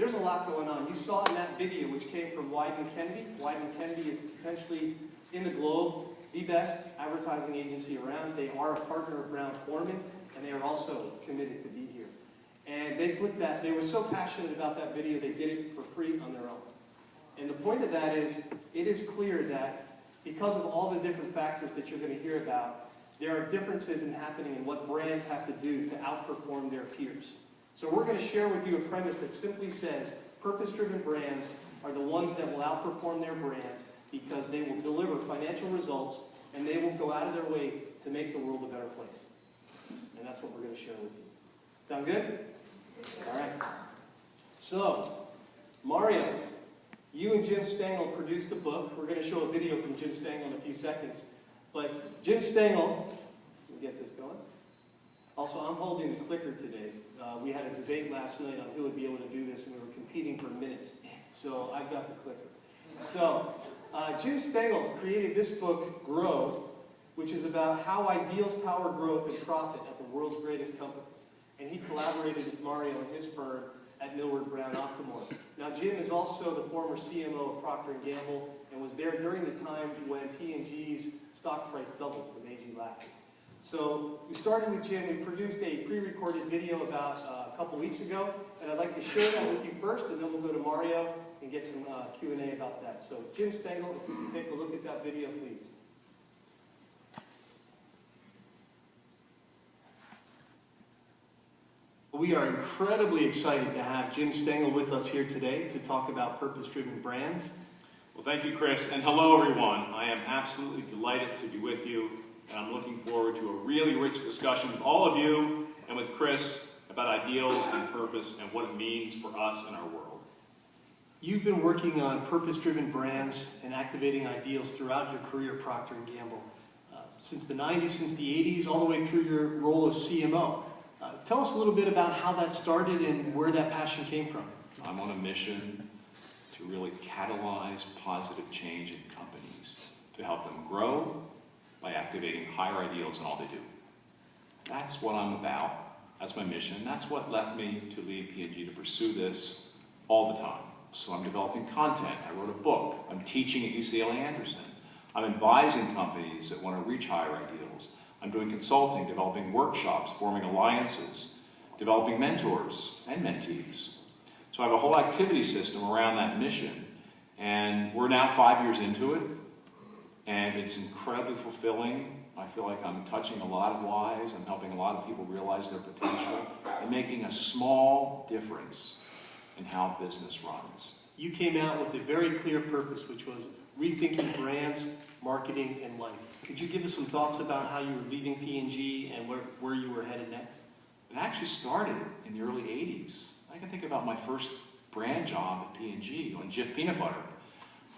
there's a lot going on. You saw in that video, which came from Wyden Kennedy. Wyden Kennedy is essentially, in the globe, the best advertising agency around. They are a partner of Brown-Forman, and they are also committed to be here. And they put that, they were so passionate about that video, they did it for free on their own. And the point of that is, it is clear that because of all the different factors that you're going to hear about, there are differences in happening in what brands have to do to outperform their peers. So we're going to share with you a premise that simply says, purpose-driven brands are the ones that will outperform their brands because they will deliver financial results and they will go out of their way to make the world a better place. And that's what we're going to share with you. Sound good? All right. So, Mario, you and Jim Stengel produced a book. We're going to show a video from Jim Stengel in a few seconds. But Jim Stengel, let me get this going. Also, I'm holding the clicker today. We had a debate last night on who would be able to do this, and we were competing for minutes. So I've got the clicker. So Jim Stengel created this book, Grow, which is about how ideals power growth and profit at the world's greatest companies. And he collaborated with Mario and his firm at Millward Brown Optimore. Now, Jim is also the former CMO of Procter & Gamble and was there during the time when P&G's stock price doubled with A.G. Lack. So we started with Jim. We produced a pre-recorded video about a couple weeks ago, and I'd like to share that with you first, and then we'll go to Mario and get some Q&A about that. So Jim Stengel, if you can take a look at that video, please. We are incredibly excited to have Jim Stengel with us here today to talk about purpose-driven brands. Well, thank you, Chris, and hello, everyone. I am absolutely delighted to be with you, and I'm looking forward to a really rich discussion with all of you and with Chris about ideals and purpose and what it means for us and our world. You've been working on purpose-driven brands and activating ideals throughout your career at Procter & Gamble, since the 90s, since the 80s, all the way through your role as CMO. Tell us a little bit about how that started and where that passion came from. I'm on a mission to really catalyze positive change in companies, to help them grow by activating higher ideals in all they do. That's what I'm about. That's my mission. That's what left me to leave P&G to pursue this all the time. So I'm developing content. I wrote a book. I'm teaching at UCLA Anderson. I'm advising companies that want to reach higher ideals. I'm doing consulting, developing workshops, forming alliances, developing mentors and mentees. So I have a whole activity system around that mission. And we're now 5 years into it. And it's incredibly fulfilling. I feel like I'm touching a lot of lives. I'm helping a lot of people realize their potential and making a small difference in how business runs. You came out with a very clear purpose, which was rethinking brands, marketing, and life. Could you give us some thoughts about how you were leaving P&G and where you were headed next? It actually started in the early 80s. I can think about my first brand job at P&G on Jif Peanut Butter.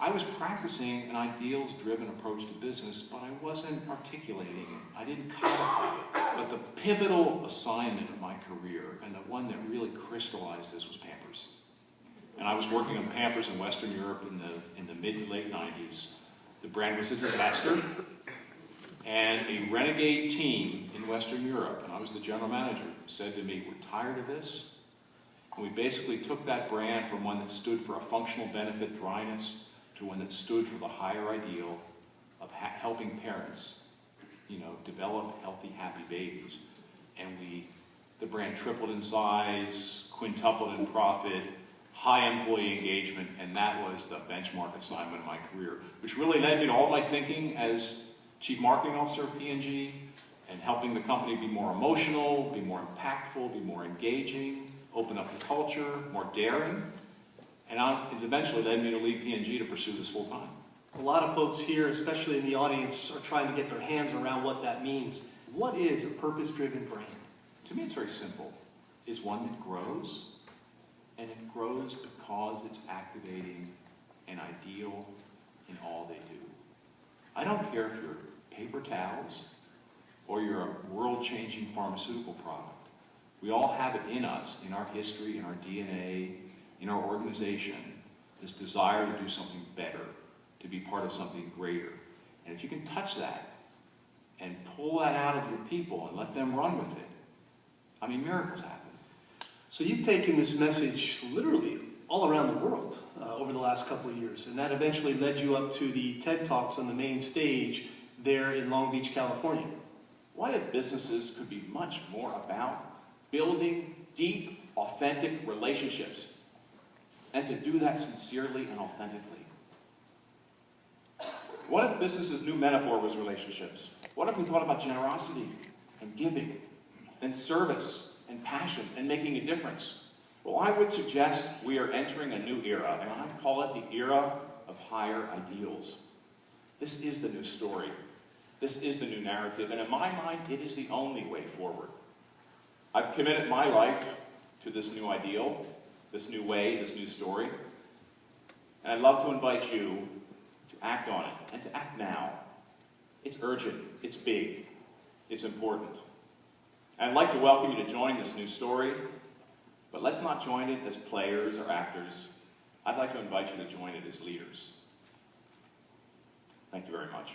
I was practicing an ideals-driven approach to business, but I wasn't articulating it. I didn't codify it. But the pivotal assignment of my career, and the one that really crystallized this, was Pampers. And I was working on Pampers in Western Europe in the mid to late 90s. The brand was a disaster, and a renegade team in Western Europe, and I was the general manager, said to me, "We're tired of this." And we basically took that brand from one that stood for a functional benefit dryness to one that stood for the higher ideal of helping parents, develop healthy, happy babies. And the brand tripled in size, quintupled in profit, high employee engagement, and that was the benchmark assignment of my career, which really led me to all my thinking as Chief Marketing Officer of P&G and helping the company be more emotional, be more impactful, be more engaging, open up the culture, more daring. And it eventually led me to leave P&G to pursue this full time. A lot of folks here, especially in the audience, are trying to get their hands around what that means. What is a purpose-driven brand? To me, it's very simple. It's one that grows, and it grows because it's activating an ideal in all they do. I don't care if you're paper towels or you're a world-changing pharmaceutical product. We all have it in us, in our history, in our DNA, in our organization, this desire to do something better, to be part of something greater. And if you can touch that and pull that out of your people and let them run with it, miracles happen. So you've taken this message literally all around the world over the last couple of years. And that eventually led you up to the TED Talks on the main stage there in Long Beach, California. What if businesses could be much more about building deep, authentic relationships, and to do that sincerely and authentically? What if business's new metaphor was relationships? What if we thought about generosity and giving and service and passion and making a difference? Well, I would suggest we are entering a new era, and I call it the era of higher ideals. This is the new story. This is the new narrative, and in my mind, it is the only way forward. I've committed my life to this new ideal, this new way, this new story, and I'd love to invite you to act on it, and to act now. It's urgent, it's big, it's important. And I'd like to welcome you to join this new story, but let's not join it as players or actors. I'd like to invite you to join it as leaders. Thank you very much.